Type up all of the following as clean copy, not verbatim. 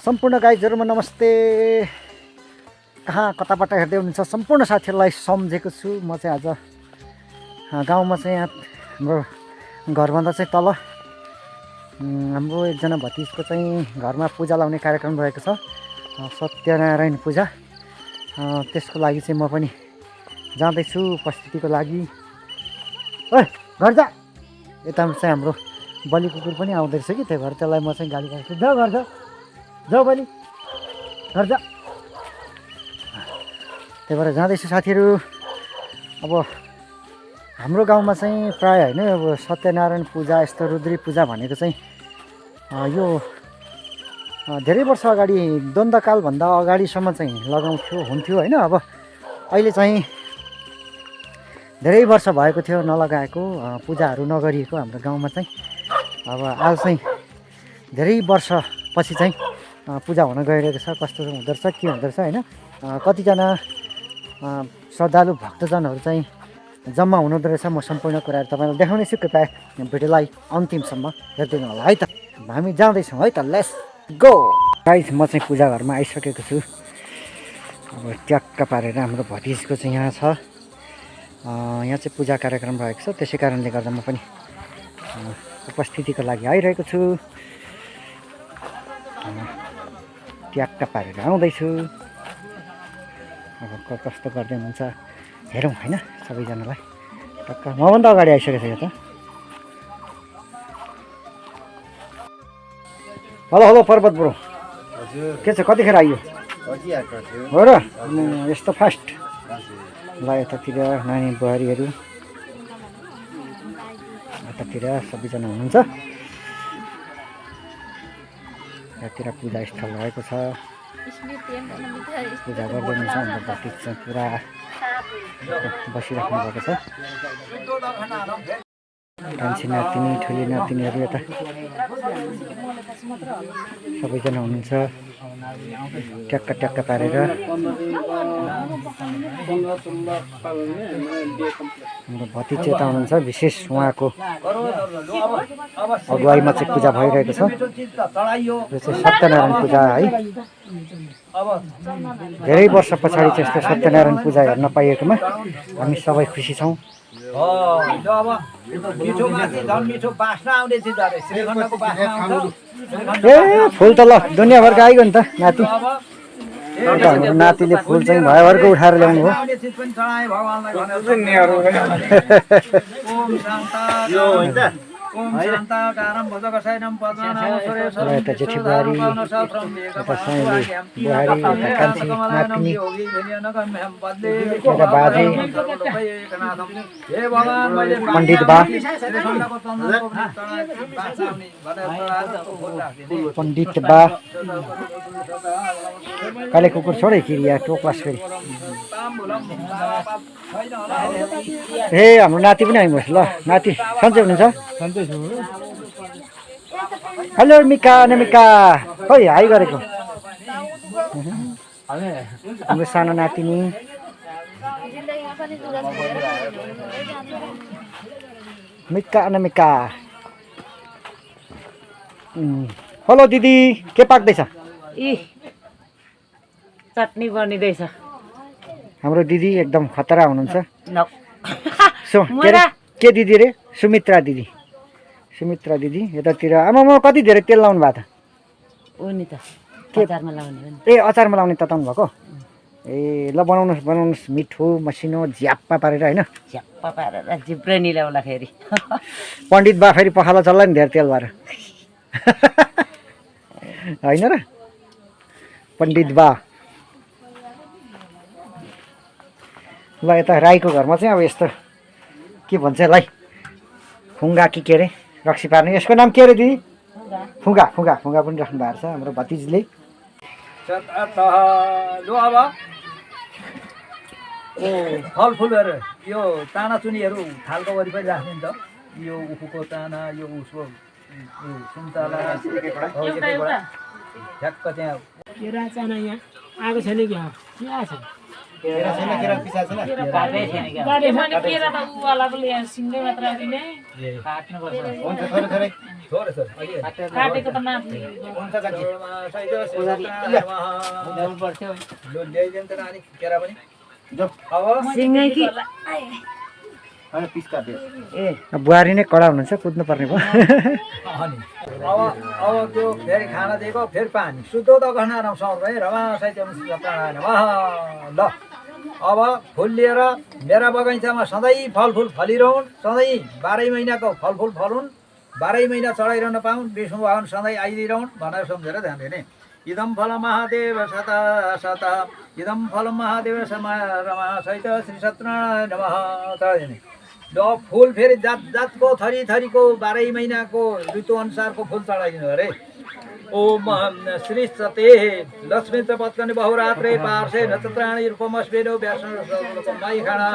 सम्पूर्ण गाइजहरुमा नमस्ते। कहाँ कताबाट हेर्दै हुनुहुन्छ सम्पूर्ण साथीहरुलाई सम्झेको छु। म चाहिँ आज गाउँमा चाहिँ यहाँ हाम्रो घरभन्दा चाहिँ तल हाम्रो एकजना भतिजको चाहिँ घरमा पूजा लाउने कार्यक्रम रहेको छ, सत्यनारायण पूजा। त्यसको लागि चाहिँ म पनि जाँदैछु उपस्थितिको लागि। ओइ घर जा, यता चाहिँ हाम्रो बलि कुकुर पनि आउँदैछ कि, त्यही भएर त्यसलाई म चाहिँ गाली गर्छु, जा घर जा, जाऊ बलि घर जा। त्यही भएर जाँदैछु साथीहरू। अब हाम्रो गाउँमा चाहिँ प्राय होइन, अब सत्यनारायण पूजा यस्तो रुद्री पूजा भनेको चाहिँ यो धेरै वर्ष अगाडि द्वन्द्वकालभन्दा अगाडिसम्म चाहिँ हुन्थ्यो होइन। अब अहिले चाहिँ धेरै वर्ष भएको थियो नलगाएको, पूजाहरू नगरिएको हाम्रो गाउँमा चाहिँ। अब आज चाहिँ धेरै वर्षपछि चाहिँ पूजा हुन गइरहेको छ। कस्तो हुँदो रहेछ के हुँदो रहेछ होइन, कतिजना श्रद्धालु भक्तजनहरू चाहिँ जम्मा हुनुहुँदो रहेछ। म सम्पूर्ण कुराहरू तपाईँलाई देखाउनेछु, कृपया भिडियोलाई अन्तिमसम्म हेरिदिनु होला है त। हामी जाँदैछौँ है त, लेट्स गो गाइस। म चाहिँ पूजा घरमा आइसकेको छु। अब ट्याक्क पारेर हाम्रो भतिजको चाहिँ यहाँ छ, यहाँ चाहिँ पूजा कार्यक्रम रहेको छ, त्यसै कारणले गर्दा म पनि उपस्थितिको लागि आइरहेको छु। ट्याक्क पारेर आउँदैछु। अब कस्तो गर्दै हुनुहुन्छ हेरौँ होइन सबैजनालाई। टक्क मभन्दा अगाडि आइसकेको छ यो त। हेलो हेलो पर्वत ब्रो, के छ, कतिखेर आइयो हो र? यस्तो फास्ट ल। यतातिर नानी बुहारीहरू, यतातिर सबैजना हुनुहुन्छ। यतातिर पूजा स्थल रहेको छ, पूजा गर्दै हुनुहुन्छ। हाम्रो भतिज चाहिँ पुरा बसिराख्नु भएको छ। कान्छी नातिनी ठुली नातिनीहरू यता सबैजना हुनुहुन्छ ट्याक्क ट्याक्क पारेर। हाम्रो भतिज यता हुनुहुन्छ, विशेष उहाँको अगुवाईमा चाहिँ पूजा भइरहेको छ। यो चाहिँ सत्यनारायण पूजा है। धेरै वर्ष पछाडि चाहिँ यस्तो सत्यनारायण पूजा हेर्न पाइएकोमा हामी सबै खुसी छौँ। ए फुल त ल दुनियाँभरको आइगयो नि त नाति। हाम्रो नातिले फुल चाहिँ भयभरको उठाएर ल्याउनु हो। यता जेठी बुहारी, यता साइली बुहारी, यता कान्छी नातिनी, यता बाजे पण्डित बा, पण्डित बा। काले कुकुर छोडे कि या टोक्लास फेरि। ए हाम्रो नाति पनि आइबस् ल। नाति सन्चै हुनुहुन्छ? हेलो मिका नमिका, खोइ हाई गरेको हाम्रो सानो नातिनी। मिका नमिका। हेलो दिदी, के पाक्दैछ? चटनी बनिँदैछ। हाम्रो दिदी एकदम खतरा हुनुहुन्छ। के दिदी रे? सुमित्रा दिदी। सुमित्रा दिदी यतातिर। आमामा कति धेरै तेल लाउनु भएको त? हो नि त, अचारमा लाउने हो नि। ए अचारमा लाउने तताउनु भएको? ए ल बनाउनुहोस् बनाउनुहोस्, मिठो मसिनो झ्याप्पा पारेर होइन। झ्याप्पा पारेर जिब्रै निलाउला फेरि। पण्डित बा फेरि पखाला चल्ला नि धेरै तेल भएर होइन र? पण्डित बा। ल यता राईको घरमा चाहिँ अब यस्तो के भन्छ यसलाई, फुङ्गा कि के अरे रक्सी पार्ने, यसको नाम के अरे दिदी? फुङ्गा। फुङ्गा फुङ्गा पनि राख्नु भएको छ हाम्रो भतिजले। फलफुलहरू यो चानाचुनीहरू थालको वरिपरि राख्ने नि त। यो उखुको चाना, यो उसको सुन्तला ठ्याक्क त्यहाँ। चाना यहाँ आएको छैन कि? काटै छैन क्या गाडी मैले केरा त उवाला पनि यहाँ सिङ्गै मात्र दिने काट्नुपर्छ थोरै थोरै अलि काटेको त नाप्ने ल्याउनु पर्थ्यो लो ल्याइदिन्छ नानी केरा पनि अब सिँगै कि ए बुहारी नै कडा हुनुहुन्छ कुद्नु पर्ने भयो अनि अब त्यो फेरि खाना दिएको फेरि पानी सुतो त घना रमाउँछ है रमा साहित्य ल अब फुल लिएर मेरा बगैँचामा सधैँ फलफुल फलिरहन् सधैँ 12 महिनाको फलफुल फलुन् 12 महिना चढाइरहन पाउन् विष्णु भगवान सधैँ आइदिरहन् भनेर सम्झेर ध्यान दिने इदम फल महादेव सता सता इदम फल महादेव रमा सहित श्री सत्यनारायण नमः चढाइदिने ल फुल फेरि जात जातको थरी थरीको 12 महिनाको ऋतु अनुसारको फुल चढाइदिनु अरे ओम श्री सते लक्ष्मी च पत्कनि बहुरात्रे पार्श्वे नक्षत्राणि रूपमस्मेनो व्यासमयी खाना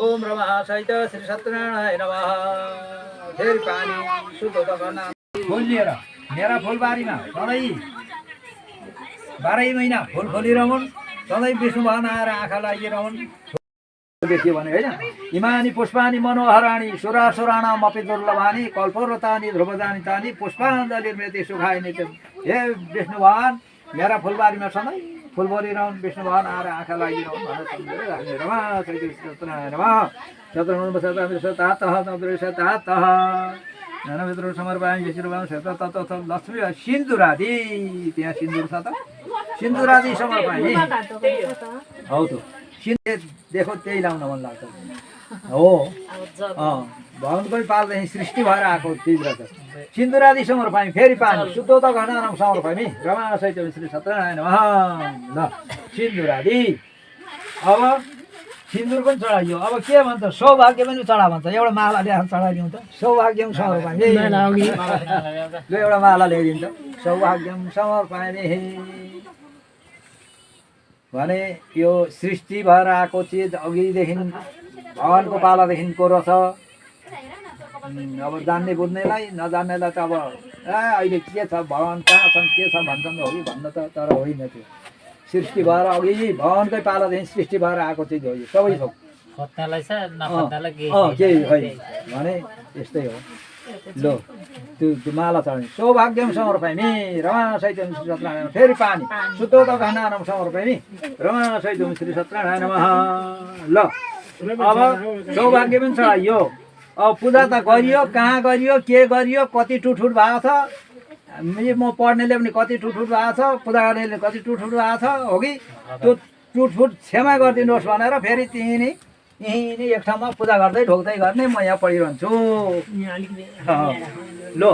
ओम रमा सहित श्री सत्यनारायण नमः फेरि पानी शुद्ध गर्न फुल लिएर मेरा फुलबारीमा सधैँ 12 महिना फुल फलिरहन् सधैँ विष्णु भगवान आएर आँखा लागिरहन् देखियो भने होइन इमानी पुष्पानी मनोहराणी सुरा सुराणाम अपि दुर्लभानी कल्परतानी ध्रुवजानी तानी पुष्पाञ्जलिर्मृति सुखाइने हे विष्णु भगवान मेरा फुलबारीमा सधैँ फुल बोलिरहन् विष्णु भगवान आएर आँखा लागिरहन् भनेर सम्झेर रमा ज्ञानभित्र समर्पयामि विष्णुभगवान तत्त्व लक्ष्मी सिन्दुरादि त्यहाँ सिन्दुर छ त सिन्दुरादि समर्पयामि हौ त देखो त्यही लाउन मन लाग्छ हो भगवानकै पालदेखि सृष्टि भएर आएको चिज रहेछ सिन्दुरादि समर्पयामि फेरि पानी शुद्ध त घनानाम समर्पयामि रमा सहित श्री सत्यनारायण नमः ल सिन्दुरादि अब सिन्दुर पनि चढाइयो अब के भन्छ सौभाग्य पनि चढा भन्छ एउटा माला ल्याएर चढाइदिउँ त सौभाग्यम समर्पयामि ल एउटा माला ल्याइदिन्छ सौभाग्यम समर्पयामि भने यो सृष्टि भएर आएको चिज अघिदेखि भगवानको पालादेखिको रहेछ अब जान्ने बुझ्नेलाई नजान्नेलाई त अब अहिले के छ भगवान कहाँ छन् के छ भन्छन् हो कि भन्न त तर होइन त्यो सृष्टि भएर अघि भगवानकै पालादेखि सृष्टि भएर आएको चिज हो यो सबै थोक केही होइन भने यस्तै हो लो त्यो माला चढाउने सौभाग्यम समर्पयामि रमा सहित श्री सत्यनारायण फेरि पानी शुद्ध त घनानाम समर्पयामि रमा सहित श्री सत्यनारायण नमः ल अब सौभाग्य पनि चढाइयो अब पूजा त गरियो कहाँ गरियो के गरियो कति टुटफुट भएको छ म पढ्नेले पनि कति टुटफुट भएको छ पूजा गर्नेले कति टुटफुट भएको छ हो कि त्यो टुटफुट क्षमा गरिदिनुहोस् भनेर फेरि यहीँ नै एक ठाउँमा पूजा गर्दै ढोक्दै गर्ने म यहाँ पढिरहन्छु लो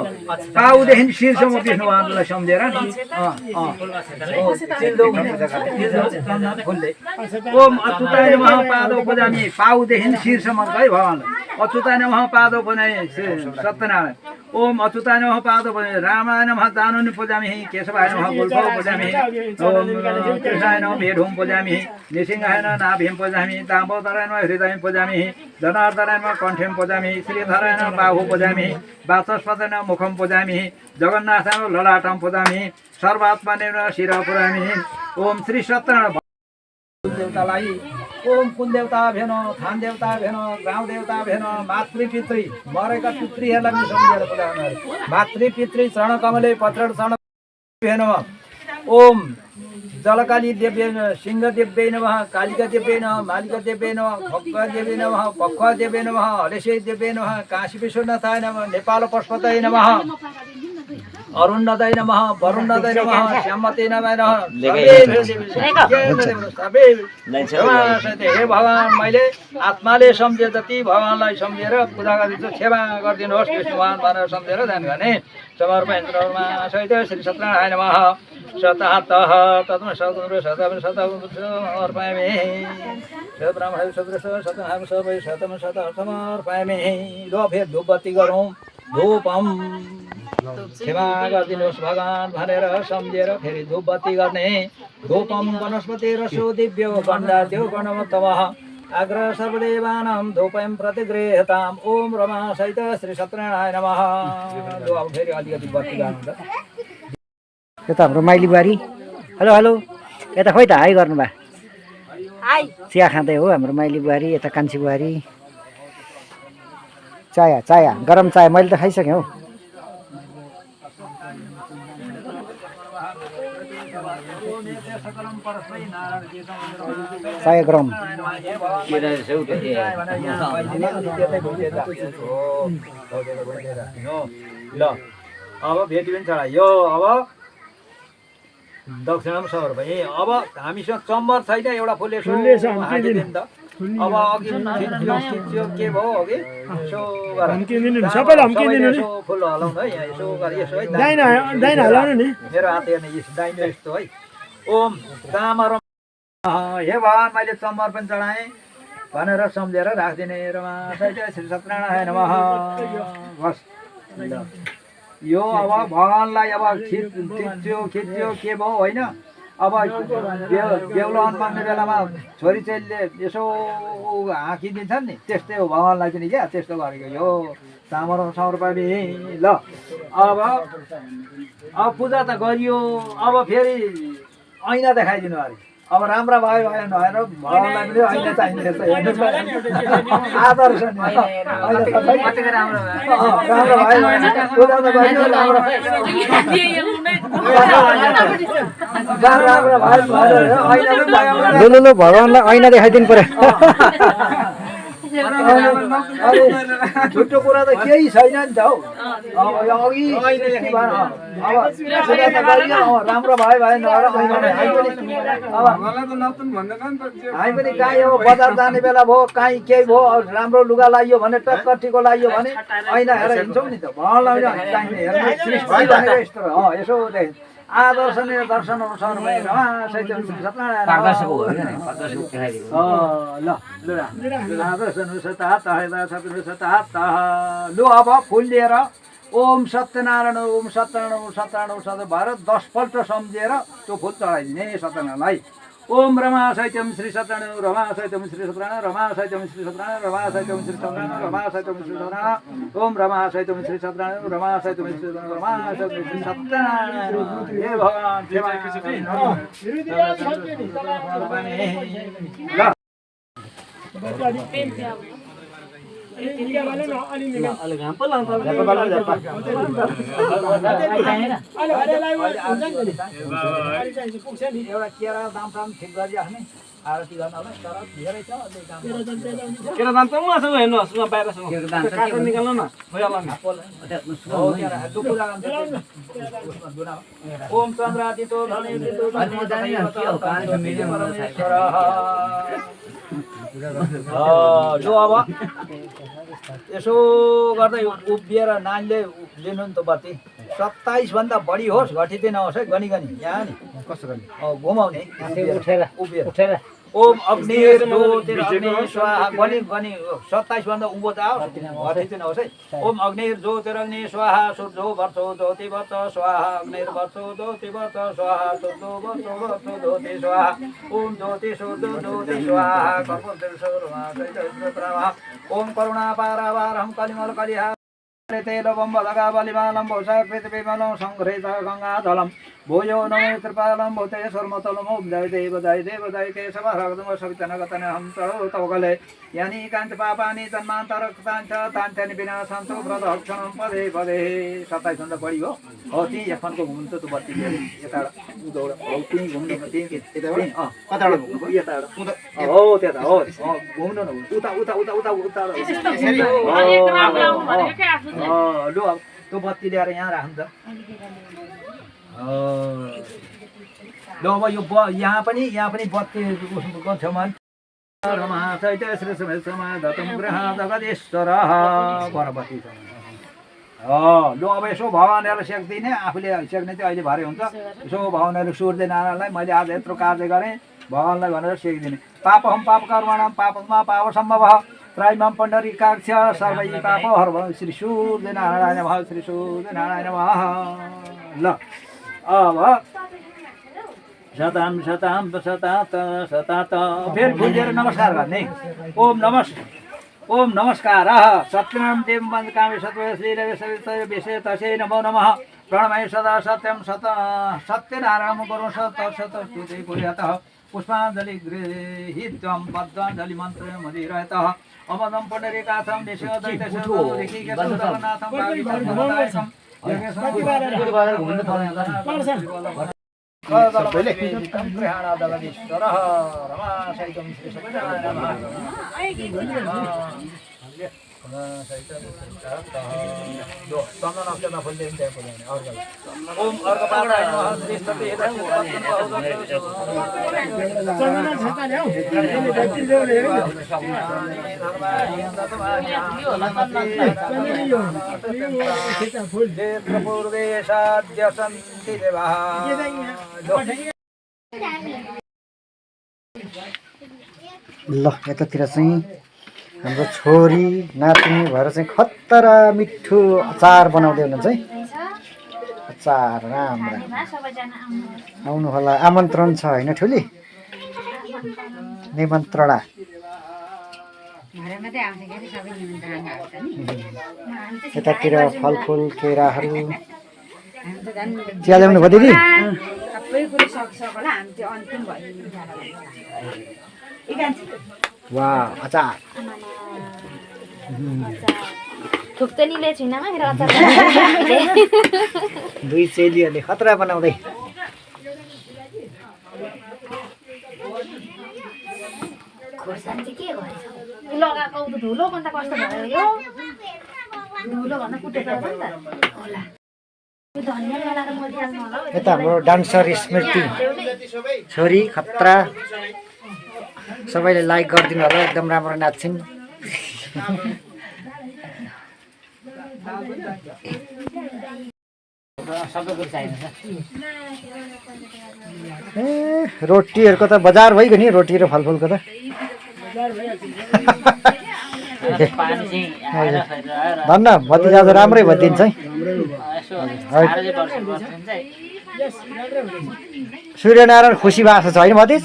पाउदेखि शिरसम्म विष्णु भगवानलाई सम्झेर नि ओम अच्युताय नमः पादौ पूजामि पाउदेखि शिरसम्म है भगवानलाई अच्युताय नमः पादौ पूजामि सत्यनारायण ओम अच्युताय नमः पादौ पूजामि रामाय नमः दानोनि पूजामि केशवाय नमः गुल्फौ पूजामि ओम कृष्णाय नमः भेडुं पूजामि नृसिंहाय नमः नाभिं पूजामि दामोदराय नमः हृदयं पूजामि धनार्दनाय नमः कण्ठं पूजामि श्रीधराय नमः बाहु पूजामि वाचस्पतिय नमः मुखं पूजामि जगन्नाथाय नमः ललाटं पूजामि सर्वात्मने नमः शिरः पूजामि ओम श्री सत्यनारायण देवतालाई ओम कुल देवता भेन खान देवता भेन गाउँ देवता भेन मातृ पितृ मरेका पितृहरूलाई पनि सम्झेर पूजा गर्नु मातृ पितृ चरण कमले पत्र चरण भेन ओम जलकाली देव्य सिंह देव्यै नमः कालिका देव्यै नमः मालिका देव्यै नमः खक्का देव्यै नमः पक्वा देव्यै नमः हलेशै देव्यै नमः काशी विश्वनाथाय नमः नेपाल पशुपतये नमः अरुणदाय नमः वरुणदाय नमः श्यामते नमः हे भगवान मैले आत्माले सम्झे जति भगवानलाई सम्झेर पूजा गरिदिन्छु सेवा गरिदिनुहोस् विष्णु भगवान भनेर सम्झेर ध्यान गर्ने समर्पयन्त्रमा सहित श्री सत्यनारायण नमः शतः तत्म सदुर शतम समर्पयामि ब्राह्मण सदृश शतम सबै शतम शत समर्पयामि लो फेर धूपबत्ती गरौँ धूपम सेवा गरिदिनुहोस् भगवान भनेर सम्झेर फेरि धूपबत्ती गर्ने धूपम वनस्पति रसो दिव्यो गन्धाद्यो गणमतमः अग्र सर्वदेवानां धूपं प्रतिगृह्यताम् ओम रमा सहित श्री सत्यनारायण नमः लो अब फेरि अलिकति बत्ती गर्नु त यो त हाम्रो माइली बुहारी हेलो हेलो यता खोइ त हाई गर्नुभयो चिया खाँदै हो हाम्रो माइली बुहारी यता कान्छी बुहारी चाया गरम चाया मैले त खाइसकेँ हौ चाया गरम ल अब भेटी पनि चढायो अब दक्षिणा पनि सबर भयो अब हामीसँग चम्बर छैन एउटा फुल यसो हालिदिनु त अब अघि खिच्यो के भयो अघि यसो यसो फुल हलाउनु है यहाँ यसो गरेर यसो है मेरो हात हेर्ने दाइनो यस्तो है ओम चामर हे भगवान् मैले चम्बर पनि चढाएँ भनेर सम्झेर राखिदिने रमा श्री सत्यनारायण नमः बस यो अब भगवान्लाई अब खिच्यो के भयो होइन अब बेहुला अन्माउने बेलामा छोरी चेलीले यसो हाँकिदिन्छन् नि त्यस्तै हो भगवान्लाई पनि क्या त्यस्तो गरेको यो चामर पनि ल अब पूजा त गरियो अब फेरि ऐना देखाइदिनु अरे अब राम्रा भयो भएन भएर भगवान्लाई पनि ऐना चाहिने आदर्श लु भगवान्लाई ऐना देखाइदिनु पर्यो छुट्टो कुरा त केही छैन नि त हौ अघि राम्रो भयो भएन हामी पनि कहीँ अब बजार जाने बेला भयो कहीँ केही भयो राम्रो लुगा लगाइयो भने टक्कटीको लगाइयो भने ऐना हेरेर हिँड्छौँ नि त भगवान्लाई चाहिने हेर्नु यस्तो यसो आदर्श दर्शन अनुसार लु अब फुल लिएर ओम सत्यनारायण ओम सत्यनारायण ओम सत्यनारायण ओम सत्य भएर 10 पल्ट सम्झेर त्यो फुल चढाइदिने सत्यनारायणलाई ओम रमा सैत्यम श्री सत्यनारायण रमा सैत्यम श्री सत्यनारायण रमा सैत्यम श्री सत्यनारायण रमा सैत्यम श्री सत्यनारायण रमा सैत्यम श्री सत्यनारायण ओम रमा सैत्यम श्री सत्यनारायण रमा सैत्यम श्री सत्यनारायण रमा सैत्यम श्री सत्यनारायण हे भगवान् एउटा केरा दाम ठिक गरिराख्ने आरती गर्नलाई तर धेरै छ केरा दाम चाहिँ उहाँसँग हेर्नुहोस् उहाँ बाहिरसँग काटेर निकाल्नु न ओम चन्द्रादितो जो अब यसो गर्दै उभिएर नानीले लिनु नि त बत्ती 27 भन्दा बढी होस् घटिँदै नहोस् है गनी यहाँ नि कसो गर्ने घुमाउने उभिएर ओम अग्निर ज्योतिरग्नि स्वाहा गनी 27 भन्दा उँभो जाओस् घटिँदै नहोस् है ओम अग्निर ज्योतिरग्नि स्वाहा सूर्यो वर्षो ज्योति वर्ष स्वाहा अग्निर वर्षो ज्योति वर्ष स्वाहा सूर्यो वर्षो वर्ष ज्योति स्वाहा ओम ज्योति सूर्यो ज्योति स्वाहा कर्पूरः ओम करुणा पारावारहं कलिमल कलिहा तेलबम बलगा बलिमालम भौषा पृथ्वीमलं संघ्रेत गंगाधलं भूयो नमो त्रिपालं भूतेश्वरमतलं ओम जय देव केशव हरदम सवितनगतनहं चलो तवगले यानि कांच पापानि जन्मान्तरक्तांच तांचनि विनाशन्तु व्रतक्षणं पदे पदे 27 भन्दा बढी हो ती यफनको घुम्नु त बत्ती यता उदौडा ती घुम्नु ती कताबाट घुम्नु यता हो त्यता हो घुम्नु न उता उता उता उता उता लु अब त्यो बत्ती ल्याएर यहाँ राख्नु त ल अब यो यहाँ पनि बत्ती छेउमा रमा चैत्य श्री समाधतम ग्रह जगदीश्वरः बत्ती छ लु अब यसो भगवानहरू सेक्दिने आफूले सेक्ने चाहिँ अहिले भरे हुन्छ यसो भगवानहरू सूर्य नारायणलाई मैले आज यत्रो कार्य गरेँ भगवानलाई भनेर सेकिदिने पापहम पाप कर्मणाम पापमा पाप सम्भव त्राइमाम पण्डरीकाक्ष सर्वै पापहर श्री सूर्य नारायण नमः श्री सूर्य नारायण नमः ल अब शताम शताम शतात शतात फेरि फुलेर नमस्कार गर्ने ओम नमस्कार सत्यनारायण देव बन्द कामे सत्व श्री विषय तसे नमो नमः प्रणमय सदा सत्यम सत्यनारायण गुरु सत सत स्तुति कुर्यातः पुष्पाञ्जलि गृहीत्वं पद्माञ्जलि मन्त्र मदिरतः अमदं पुण्डरीकाथं निशोदैतशोदैकेशोदरनाथं पावित्रं ग्रहणादगदीश्वरः रमाशैकं ओम अर्घपादाय नमः श्रीस्तते पूर्वेशाद्य सन्ति देवाः ल यतातिर चाहिँ हाम्रो छोरी नातिनी भएर चाहिँ खतरा मिठो अचार बनाउँदै हुनुहुन्छ है। अचार राम्रो आउनु होला, आमन्त्रण छ होइन ठुली निमन्त्रणा। यतातिर फलफुल केराहरू चिया ल्याउनु भयो दिदी? वाह अचार थुक्तनीले छुइनामा मेरो अचार दुई चेलीहरूले खतरा बनाउँदै खोर्सानी के गरेछ लगाएको त धुलो भन्दा कस्तो भयो यो धुलो भन्दा कुटेको छ नि त होला यो धनिया लगाएर मरिहाल्नु होला। यता हाम्रो डान्सर स्मृति छोरी खतरा, सबैले लाइक गरिदिनु होला, एकदम राम्रो नाच्छिन्। ए रोटीहरूको त बजार भइगयो नि, रोटी र फलफुलको त भन्न भतिजा आज राम्रै भइदिन्छ है। सूर्यनारायण खुसी भएको छ होइन भतिज?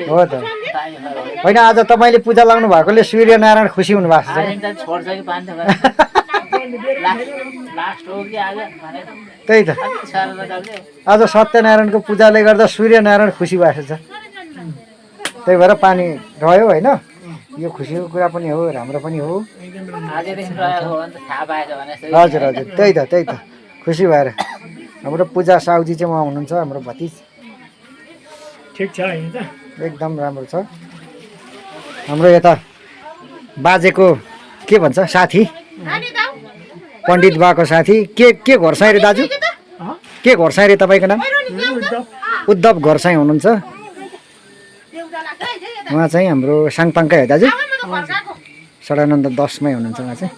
हो त होइन, आज तपाईँले पूजा लाउनु भएकोले सूर्यनारायण खुसी हुनु भएको छ। त्यही त आज सत्यनारायणको पूजाले गर्दा सूर्यनारायण खुसी भएको छ, त्यही भएर पानी रह्यो होइन। यो खुसीको कुरा पनि हो, राम्रो पनि हो। हजुर हजुर त्यही त खुसी भएर। हाम्रो पूजा साउजी चाहिँ उहाँ हुनुहुन्छ, हाम्रो भतिज। ठिक छ होइन त? एकदम राम्रो छ। हाम्रो यता बाजेको के भन्छ साथी, पण्डित बाको साथी, के घरसाई रे दाजु? के घरसाई रे तपाईँको नाम? उद्धव घरसाई हुनुहुन्छ। उहाँ चाहिँ हाम्रो साङपाङकै हो दाजु, सडानन्द 10 मै हुनुहुन्छ उहाँ चाहिँ।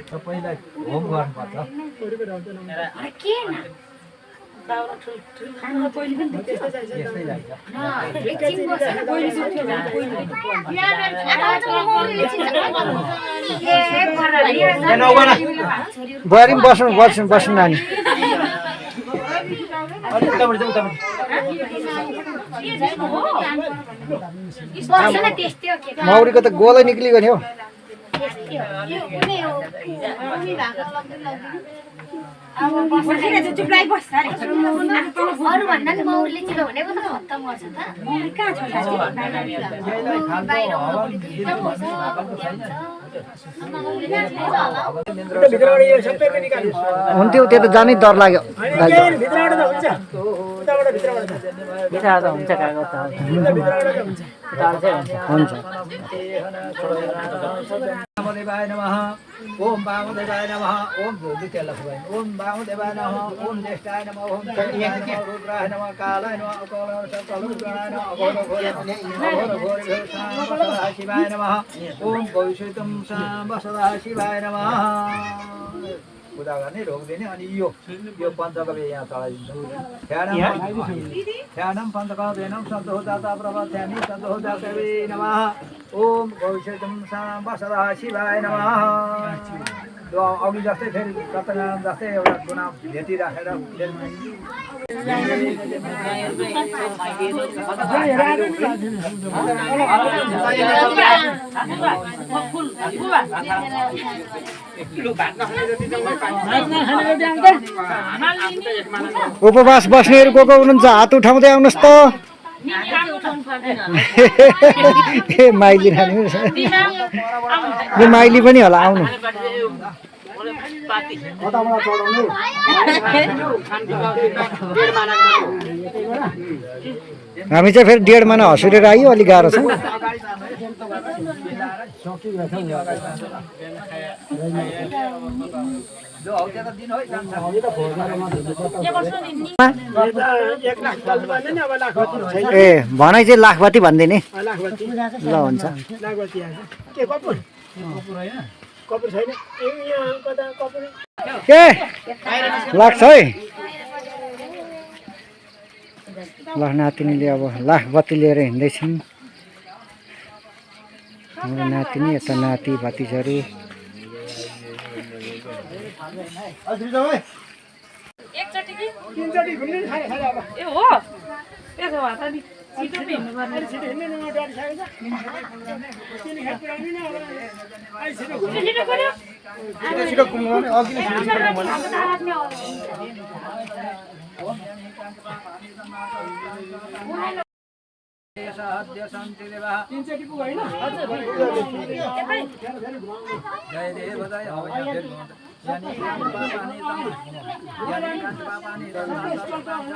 तपाईँलाई होम गर्नुपर्छ। बुहारी पनि बस्नु नानी। मौरीको त गोलै निक्लिगयो नि हौ। अरू भन्दा नि मौरीले चिलो भनेको त खत्तम गर्छ त। हुन्थ्यो, त्यो त जानै डर लाग्यो। हुन्छ वामदेवाय नमः। ओम वामदेवाय नमः। ओम द्वितीय लक्ष्मी। ओम वामदेवाय नमः। ओम ज्येष्ठाय नमः। ओम रुद्राय नमः। कालाय नमः। अकालाय नमः। अघोर शिवाय नमः। ओम गौश्वेतं वसदा शिवाय नमः। पूजा गर्ने रोक्दिने अनि यो पञ्चकव्य यहाँ चढाइदिन्छु। ध्यानम पञ्चकव्यनम सन्तोष जाता प्रवध्यामि सन्तोष जातवे नमः। ओम गौश्वेतं वसदा शिवाय नमः। त्यो अघि जस्तै फेरि सत्यनारायण जस्तै एउटा चुनाव भेटिराखेर उपवास बस्नेहरू को हुनुहुन्छ हात उठाउँदै आउनुहोस् त ए माइली रानी यो माइली पनि होला आउनु हामी चाहिँ फेरि 1.5 महिना हँसुरेर आयो अलिक गाह्रो छ ए भनाइ चाहिँ लाखबत्ती भनिदिने ल हुन्छ के लाग्छ है ल नातिनीले अब लाखबत्ती लिएर हिँड्दैछन् हाम्रो नातिनी यता नाति भतिजहरू एकचोटि कि ए हो त्यसो भए त नि छिटो पो हिँड्नु पर्ने छिटो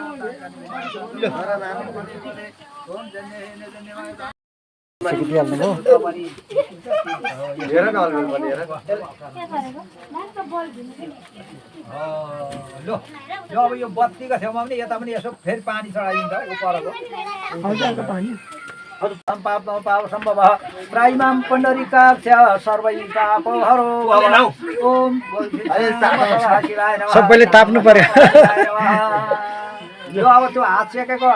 अब यो बत्तीको छेउमा पनि यता पनि यसो फेरि पानी चढाइदिन्छ पाप सम्भव प्राइमाम पुण्डरीकाक्ष सर्वैकापहरो ओम सबैले ताप्नु पर्यो यो अब त्यो हात सेकेको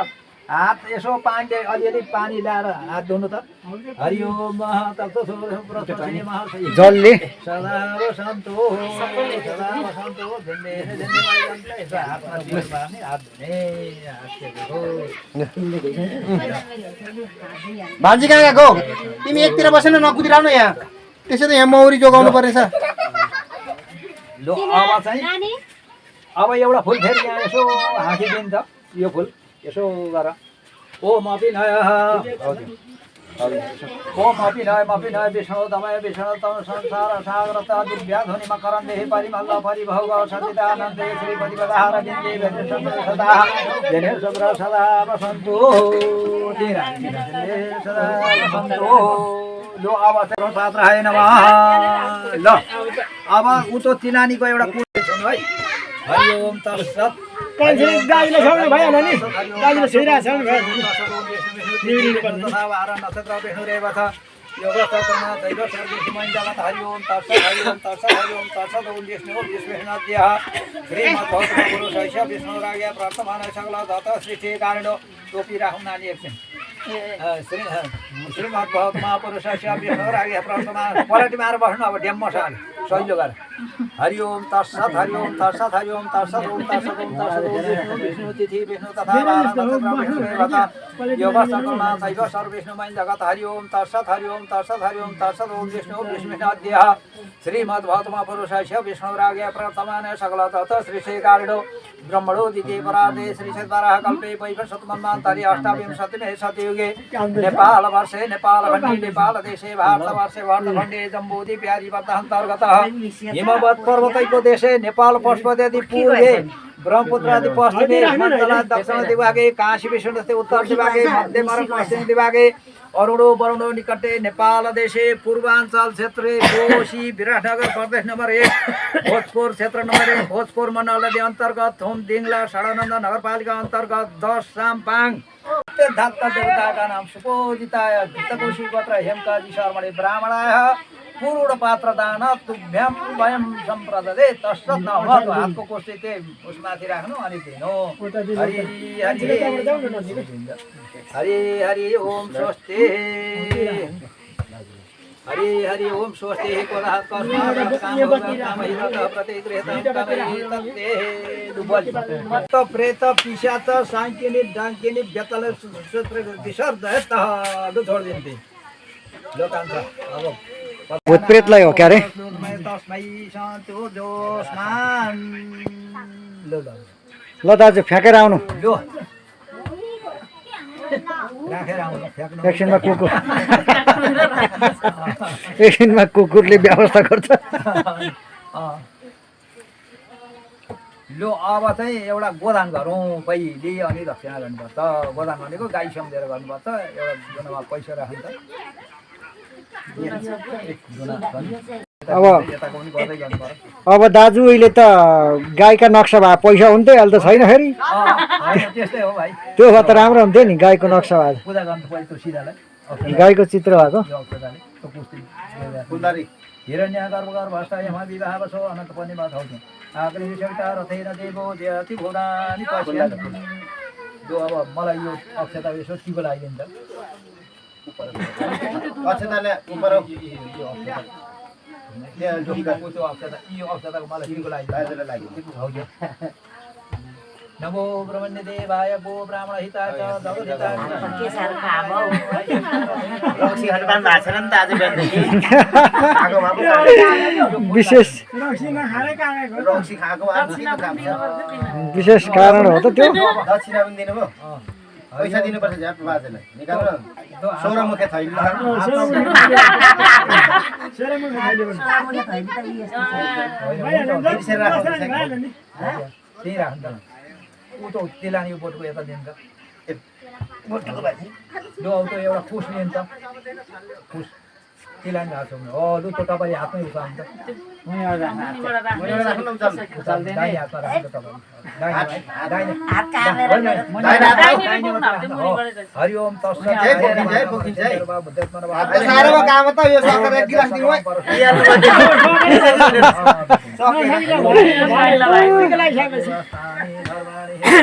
हात यसो पानी अलिअलि पानी ल्याएर हात धुनु त हरिओम जलले सदा बसन्तो सदा बसन्तो हातमा दियो भने हात धुने भान्जी कहाँ गएको तिमी एकतिर बसेन नकुदिरहनु यहाँ त्यसै त यहाँ मौरी जोगाउनु पर्नेछ लो अब चाहिँ अब एउटा फुल फेरि यहाँ यसो हाँकिदिन्छ यो फुल यसो गर ओम अभिनय विष्णु दमय विष्णु तम संसार सागर दिव्या ध्वनि मकरं देहि परिमल परिभोग सचिदानंद श्रीपति पदार बिंदे सदा जने सब्र सदा बसंतो सदा बसंतो लो आवाज पात्र है नमः ल अब उतो चिनानीको एउटा कुरो छ है हरि ओम तत्सत गाडीले छोड्नु भएन नि गाडीले छोइरहेको छ टोपी राखौँ नानी एकछिन श्रीमद् भगवत महापुरुषस्य विष्णुराज्ञा प्रवर्तमान पलटी मारेर बस्नु अब ड्याम्मसाले सहिलो गरेर हरि ओम तत्सत हरि ओम तत्सत हरि ओम तत्सत ओम तत्सत ओम तत्सत विष्णु तिथि विष्णु तथा योग सकलमा शैव सर्वविष्णुमय जगत हरि ओम तत्सत हरि ओम तत्सत हरि ओम तत्सत ओम विष्णु विष्णुनाद्यः श्रीमद् भगवत महापुरुषस्य विष्णुराज्ञा प्रवर्तमान सकल तत् श्री श्रीकारिणो ब्रह्मणो द्वितीय परार्धे श्री सद्वाराः कल्पे वैवस्वतमन्वन्तरि अष्टाविंशतिमे सतयुगे नेपाल वर्षे नेपाल खण्डे नेपाल देशे भारत वर्षे भारतखण्डे जम्बूद्वीपाधिपत्य अन्तर्गतः हिमवत् पर्वतैको देशे नेपाल पशुपति पूर्वे ब्रह्मपुत्रादि पश्चिमे हिमाचल दक्षिण दिभागे काशी विष्णुस्ते उत्तर दिभागे मध्यम र पश्चिम दिभागे अरुणो वरुणो निकटे नेपाल देशे पूर्वाञ्चल क्षेत्रे कोशी विराटनगर प्रदेश नम्बर 1 भोजपुर क्षेत्र नम्बर 1 भोजपुर मण्डलले अन्तर्गत थुम दिङला सडानन्द नगरपालिका अन्तर्गत 10 साम्पाङ धात्ता देवताका नाम सुपोजिताय भित्तकोशी गोत्र हेमकाजी शर्मणे ब्राह्मणाय पूर्ण पात्र दान तुभ्यम वयम सम्प्रददे तस्सत् नमः हातको कोष्ठी चाहिँ उसमाथि राख्नु अनि दिनु हरि हरि हरि हरि ओम स्वस्ति हरि हरि ओम स्वस्ति कोलाहत कस्मात् प्रेत पिशाच सांकिनी डांकिनी बेतल सूत्र विसर्द हेतु छोड दिन्थे लोकांचा अब भूत प्रेतलाई हो क्या रे तस्मै सन्तु जोस्मान लो लो ल दाजु फ्याँकेर आउनु लो राखेर आउनु फ्याक्नु एकछिनमा कुकुर एकछिनमा कुकुरले व्यवस्था गर्छ लो अब चाहिँ एउटा गोदान गरौँ पहिले अनि दक्षिणा गर्नुपर्छ गोदान भनेको गाई सम्झेर गर्नुपर्छ एउटा जुनमा पैसा राख्नु त अब दाजु अहिले त गाईका नक्सा भए पैसा हुन्थ्यो अहिले त छैन फेरि त्यस्तै हो भाइ त्यो भए त राम्रो हुन्थ्यो नि गाईको नक्सा भए पूजा गर्नु पऱ्यो त्यो सिधालाई गाईको चित्र भएको यो औषधाले त्यो पुस्ति हिरण्य गर्भगर भष्ट यमा विवाह बसो अनन्त पनि थाउँथ्यो आग्रे सविता रथेन देवो देहति भोगानि पश्यन् जो अब मलाई यो अक्षता यसो टिको लागिदिन्छ अक्षताले उपर यो अक्षताको मलाई टिको लागिदिन्छ नमो ब्रह्मण्य देवाय गो ब्राह्मण हिताय च जगत हिताय के साह्रो खाबो रक्सी हनुमान भएको छैन नि त आज बिहानदेखि विशेष रक्सी खाएको विशेष कारण हो त त्यो दक्षिणा पनि दिनुभयो पैसा दिनुपर्छ झ्याप बाजेलाई निकाल्नु 16 मुखे थैली त्यही राख्नु ऊ त तिलानी बोटको यता दिन्छ लु अब त एउटा खुस लिन्छ खुस तिलानी हाल्छौँ लु त तपाईँ हातमै उचाल्नु त दाहिने हातमा राख्नु त हरि ओम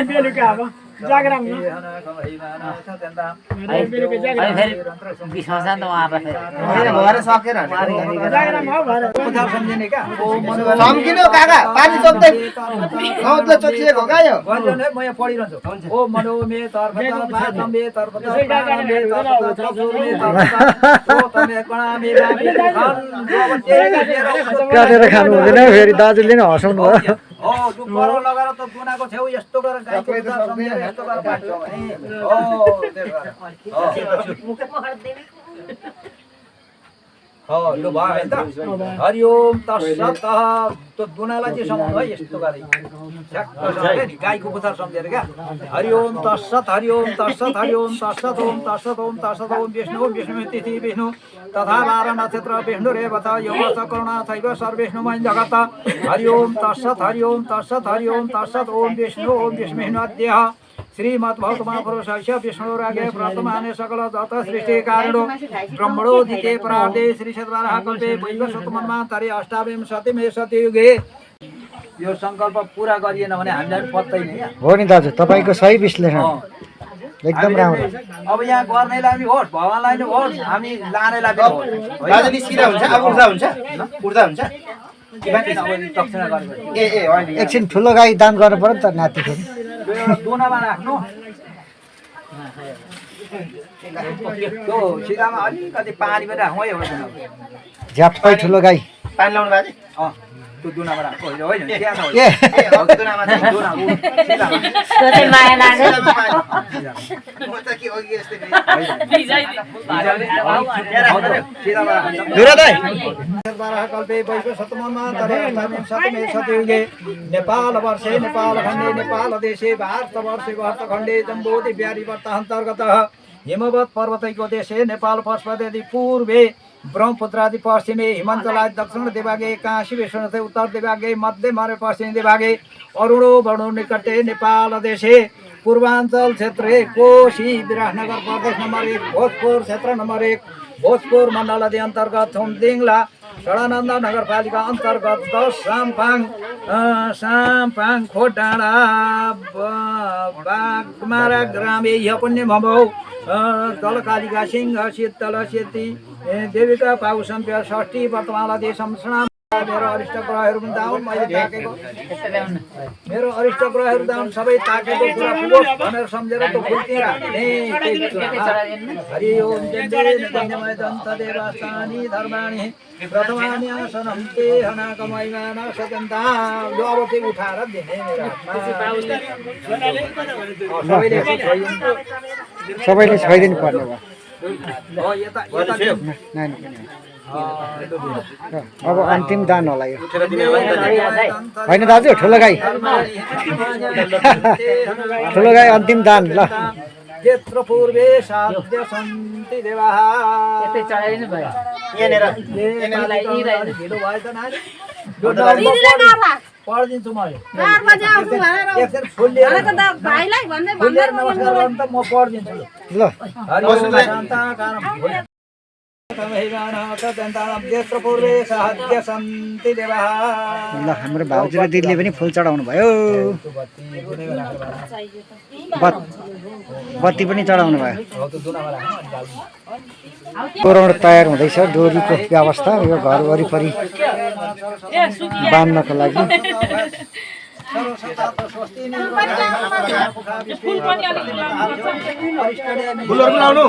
बेलुका अब जागराम सम्झिने क्या सम्किनु काका पानी सोध्दै नौतले चोचिएको का यो म यहाँ पढिरहन्छु ओ मनो मे तर्फ मे तर्फ काटेर खानु हुँदैन फेरि दाजुले नै हँसाउनु भयो लगाएर त दुनाको छेउ यस्तो गरेर गाईको सम्झेर यस्तो गरेर बाँड्छौ भने लु भयो है त हरि ओम तत्सत् त्यो दुनालाई चाहिँ समाउनु है यस्तो गरे गाईको पुछार सम्झेर क्या हरि ओम तत्सत् हरि ओम तत्सत् हरि ओम तत्सत् ओम तत्सत् ओम तत्सत् ओम विष्णु विष्णु तिथि विष्णु तथा 12 नक्षत्र विष्णु रेवत योग करुणा थैव सर्वेष्णुमय जगत हरि ओम तत्सत् हरि ओम तत्सत् हरि ओम तत्सत् ओम विष्णु अद्यः श्रीमद्भगवतमहापुरुषस्य विष्णुरागे प्रथमाने सकल दत्त सृष्टि कारणो ब्रह्मणो दिते प्रार्थे श्री सद्वारः कल्पे वैवस्वतमन्वान्तरे अष्टाविंशतिमे सतयुगे यो संकल्प पूरा गरिएन भने हामीलाई पत्तैन हो नि दाजु तपाईको सही विश्लेषण एकदम राम्रो अब यहाँ गर्नेलाई पनि होस् भगवानलाई पनि होस् हामी लानेलाई पनि होस् दाजु निस्किरा हुन्छ अब उड्दा हुन्छ दक्षिणा गर्नु ए होइन एकछिन ठुलो गाई दान गर्नु पर्यो नि त नाति फेरि दुनामा राख्नु त्यो सिधामा अलिकति पानी पनि राख्नु है एउटा झ्याप्पै ठुलो गाई पानी लाउनु बाजे त्यो दुनामा राख्नु होइन सानो ए दुनामा चाहिँ माया लाग्यो म त के अघि यस्तै कल्पे वैवस्वतमन्वान्तरे अष्टाविंशतिमे सतयुगे नेपाल वर्षे नेपाल खण्डे नेपाल देशे भारत वर्षे भारतखण्डे जम्बूति बिहारी वर्तान्तर्गतः हिमवत् पर्वतैको देशे नेपाल पशुपति पूर्वे ब्रह्मपुत्रादि पश्चिमे हिमाञ्चलादि दक्षिण दिभागे काशी विश्वनाथ उत्तर दिभागे मध्य मध्य पश्चिम दिभागे अरुणो वर्णो निकटे नेपाल देशे पूर्वाञ्चल क्षेत्रे कोशी विराटनगर प्रदेश नम्बर 1 भोजपुर क्षेत्र नम्बर 1 भोजपुर मण्डल अन्तर्गत थुमदिङला सडानन्द नगरपालिका अन्तर्गत 10 साम्पाङ खोटाडा बागमारा ग्रामे यह पुण्य भवौ दलकालिका सिंह शीतल सेती देवीका पाउ सम्प्य षष्ठी वर्तमानलाई देशम शृणाम मेरो अरिष्ट ग्रहहरू पनि दाउन मैले ताकेको मेरो अरिष्ट ग्रहहरू दाउन सबै ताकेको कुरा पुगोस् भनेर सम्झेर त्यो फुल्ती राख्ने हरि ओम जन्मय दन्त देवासानी धर्माणी प्रथमानि आसनम ते हनाकमैमान सत्यन्ता यो अब चाहिँ उठाएर दिने मेरो सबैले छोइदिनु पर्ने भयो हो यता यता नानी पनि अब अन्तिम दान होला यो होइन दाजु ठुलो गाई ठुलो गाई अन्तिम दान ल यत्र पूर्वे साध्य सन्ति देवाः यतै चढाइदिनु भयो यहाँनिर ढिलो भयो त नानी पढिदिन्छु मैले एकछिन फुल लिएर नमस्कार गर्नु त म पढिदिन्छु ल ल हाम्रो भाउजू र दिदीले पनि फुल चढाउनु भयो बत्ती पनि चढाउनु भयो तोरण तयार हुँदैछ डोरीको व्यवस्था यो घर वरिपरि बाँध्नको लागि फुलहरु लाउनु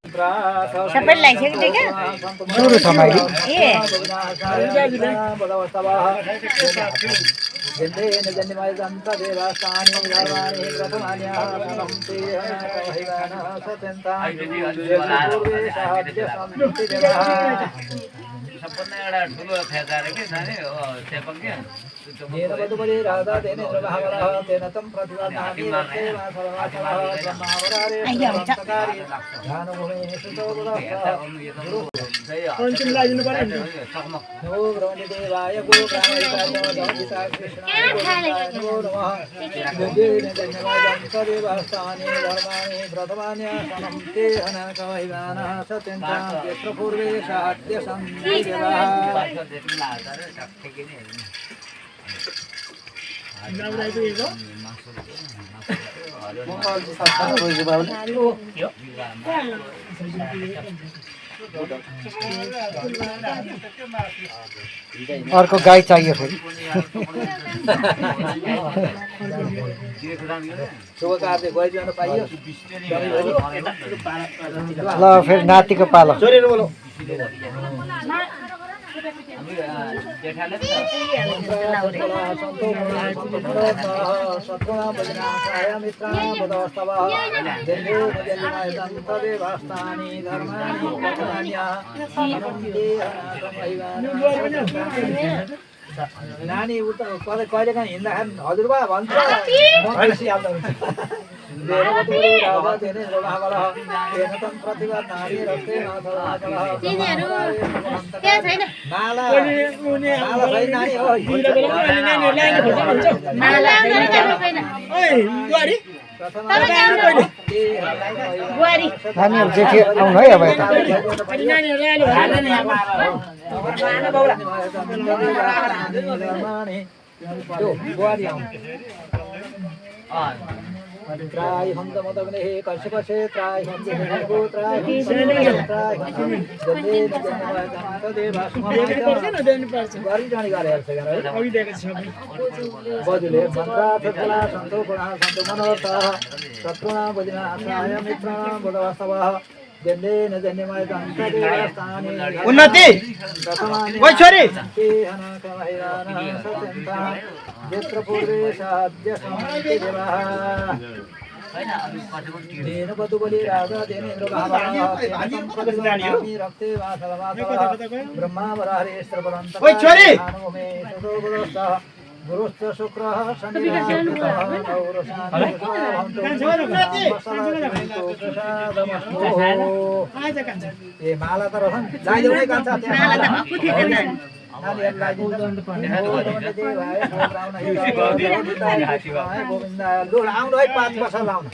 सबैलाई छैन के सुरु छ माइली सम्पूर्ण एउटा ठुलो फेदार के जाने सेपक के येन वधुपति राधा तेन प्रभावरः तेन तं प्रतिवदामि रते वासरवासरः ब्रह्मावरारे ब्रह्मकारि ध्यानभूमे अन्तिम लागिनु पर्यो नि नमो ब्रह्मदेवाय गो प्राणहिताय दौहिता कृष्णाय नमो नमः देवेन धन्यवादं तदेवास्तानि धर्माणि प्रथमान्यासनं ते अनाकमहिमानः सत्यन्तां यत्र पूर्वे साध्य सन्ति देवाः अर्को गाई चाहियो फेरि शुभ कार्य गरिरहन पाइयो ल फेरि नातिको पालो नानी उता कहिलेकाहीँ हिँड्दाखेरि हजुरबा भन्छ नानीहरू जेठी आउनु है अब यता त्राय हम दमदग्ने कश्यप क्षेत्राय हम देवगो त्राय हम त्राय हम जले गरी जानी गरे बजुले मंत्रा फला संतो गुणा संतो मनोरथ सत्गुणा बजना आश्रय मित्रा बदवास्तवः जन्देन जन्यमय दंत देवस्थाने उन्नति ओइ छोरी यत्र पूर्वे साध्य सन्ति देवाः तेन वधुबली राजा देनेन्द्र भावः रक्ते वासववासवः ब्रह्मावराहरेश्वर बलवन्त ओइ छोरी गुरुश्च शुक्रः शनिः ए माला त रहन जाइदेऊ नै कान्छ नानीहरूलाई गोविन्द लु आउनु है 5 वर्ष लाउनु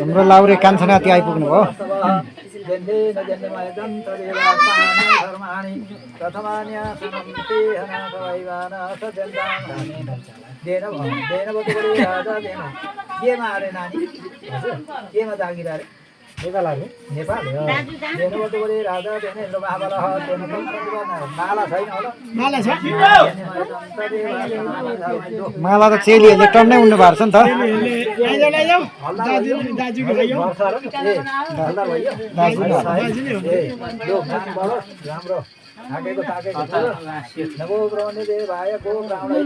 हाम्रो लाउरे कान्छनाती आइपुग्नु भयो केमा अरे नानी केमा जागिर अरे नेपाल अरे नेपाल राजा माला छैन होला माला त चेलीहरूले टन्नै उड्नु भएको छ नि त राम्रो थाकेको नमो ब्रह्मणे देवाय गो ब्राह्मणै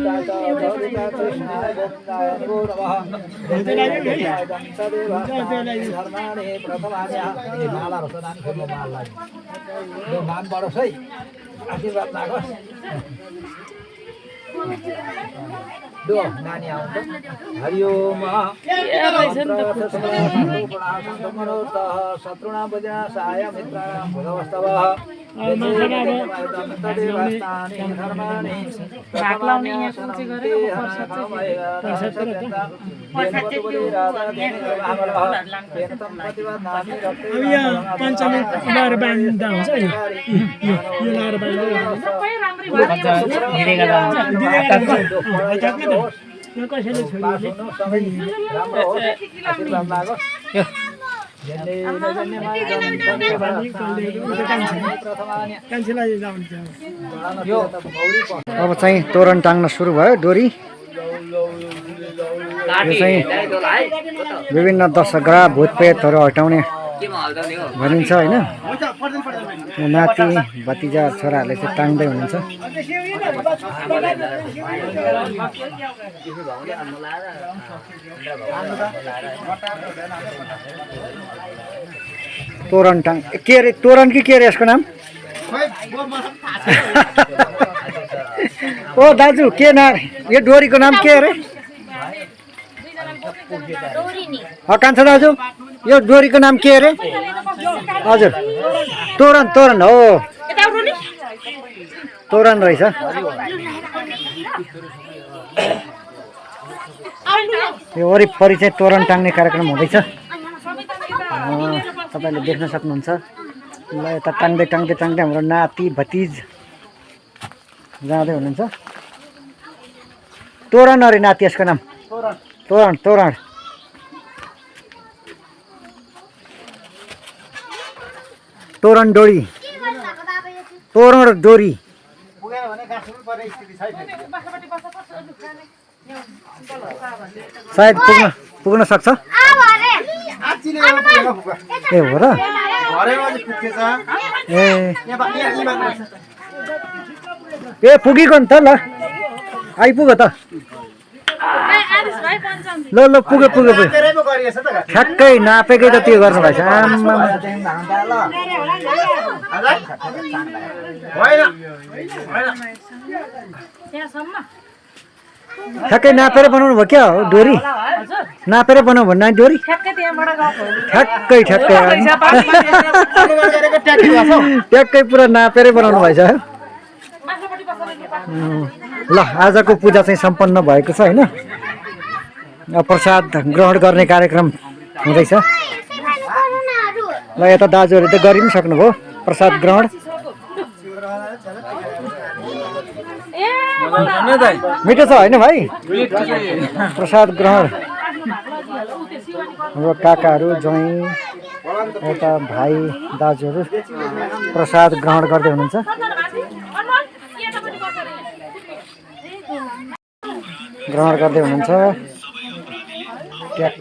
धर्माणे प्रथमान्य माला रस नानी खोल्नु माल लाग्यो मान बढोस् है आशीर्वाद मागोस् दो नानी आउँछ हरिओम शत्रुणा बजना सहाय मित्राणां बुधवस्तवः अब चाहिँ तोरण टाङ्न सुरु भयो डोरी यो चाहिँ विभिन्न दशग्रह भूतप्रेतहरू हटाउने भनिन्छ होइन नाति भतिजा छोराहरूले चाहिँ टाङ्दै हुनुहुन्छ तोरण टाङ के अरे तोरण कि के अरे यसको नाम ओ दाजु के नाम यो डोरीको नाम के अरे कान्छा दाजु यो डोरीको नाम के अरे हजुर तोरण तोरण हो तोरण रहेछ यो वरिपरि चाहिँ तोरण टाङ्ने कार्यक्रम हुँदैछ तपाईँले देख्न सक्नुहुन्छ ल यता टाङ्दै टाङ्दै टाङ्दै हाम्रो नाति भतिज जाँदै हुनुहुन्छ तोरण अरे नाति यसको नाम तोरण तोरण तोरण डोरी तोरण डोरी सायद पुग्न सक्छ ए हो र ए पुगेको नि त ल आइपुग्यो त ल ल पुग्यो पुग्यो पुग्यो ठ्याक्कै नापेकै त त्यो गर्नु भएछ ठ्याक्कै नापेर बनाउनु भयो क्या हो डोरी नापेर बनाउनु भन्नु डोरी ठ्याक्कै ठ्याक्कै ट्याक्कै पुरा नापेरै बनाउनु भएछ ल आजको पूजा चाहिँ सम्पन्न भएको छ होइन प्रसाद ग्रहण गर्ने कार्यक्रम हुँदैछ ल यता दाजुहरूले त गरि पनि सक्नुभयो प्रसाद ग्रहण मिठो छ होइन भाइ प्रसाद ग्रहण हाम्रो काकाहरू ज्वाइँ यता भाइ दाजुहरू प्रसाद ग्रहण गर्दै हुनुहुन्छ। ग्रहण गर्दै हुनुहुन्छ ट्याक्क।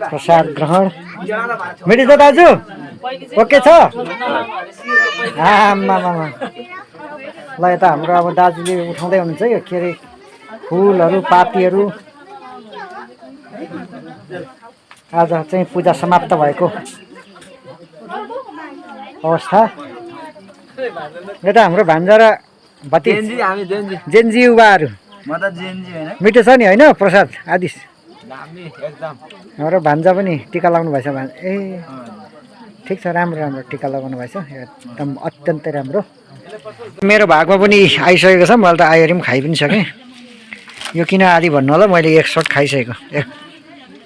प्रसाद ग्रहण मिठो छ दाजु, ओके छ। आमामामा ल यता हाम्रो अब दाजुले उठाउँदै हुनुहुन्छ यो के अरे फुलहरू पातीहरू। आज चाहिँ पूजा समाप्त भएको अवस्था। यता हाम्रो भान्जा र भति जेन्जी युवाहरू मिठो छ नि होइन प्रसाद आदि। हाम्रो भान्जा पनि टिका लगाउनु भएछ ए ठिक छ, राम्रो राम्रो टिका लगाउनु भएछ एकदम अत्यन्तै राम्रो। मेरो भागमा पनि आइसकेको छ, मैले त आएर पनि खाइ पनि सकेँ। यो किन आदि भन्नु होला, मैले एक सर्ट खाइसकेको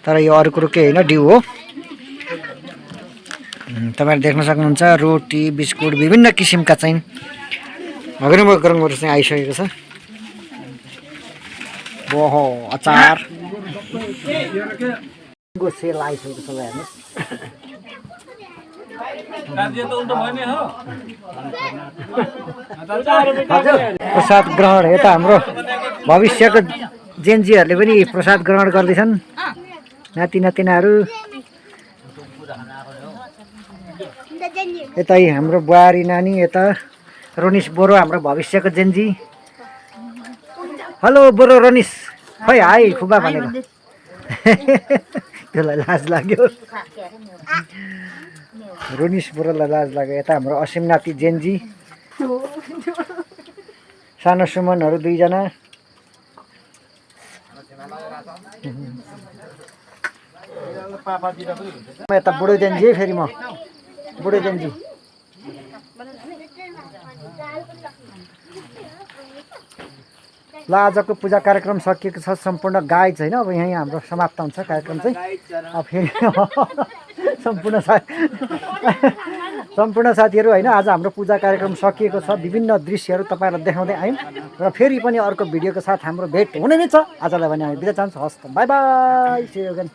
तर यो अरू कुरो केही होइन, डिउ हो। तपाईँहरू देख्न सक्नुहुन्छ रोटी बिस्कुट विभिन्न किसिमका चाहिँ गरम गरमहरू चाहिँ आइसकेको छ। ओहो अचार सेल आइसकेको छ हेर्नुहोस्। प्रसाद ग्रहण यता हाम्रो भविष्यको जेन्जीहरूले पनि प्रसाद ग्रहण गर्दैछन्, नाति नातिनाहरू। यता हाम्रो बुहारी नानी, यता रोनिस बोरो हाम्रो भविष्यको जेन्जी। हेलो बोरो रोनिस, खै हाई खुबा भनेको त्यसलाई लाज लाग्यो। रोनिस बोरोलाई लाज लाग्यो। यता हाम्रो असिम नाति जेन्जी, सानो सुमनहरू दुईजना। यता बुढो जेन्जी फेरि म बुढो जेन्जी। ल आजको पूजा कार्यक्रम सकिएको छ सम्पूर्ण गाइड होइन। अब यहीँ हाम्रो समाप्त हुन्छ कार्यक्रम चाहिँ। अब फेरि सम्पूर्ण साथीहरू होइन आज हाम्रो पूजा कार्यक्रम सकिएको छ। विभिन्न दृश्यहरू तपाईँहरूलाई देखाउँदै आयौँ र फेरि पनि अर्को भिडियोको साथ हाम्रो भेट हुने नै छ। आजलाई भने हामी बिदा चाहन्छौँ। हस् त, bye bye, see you again.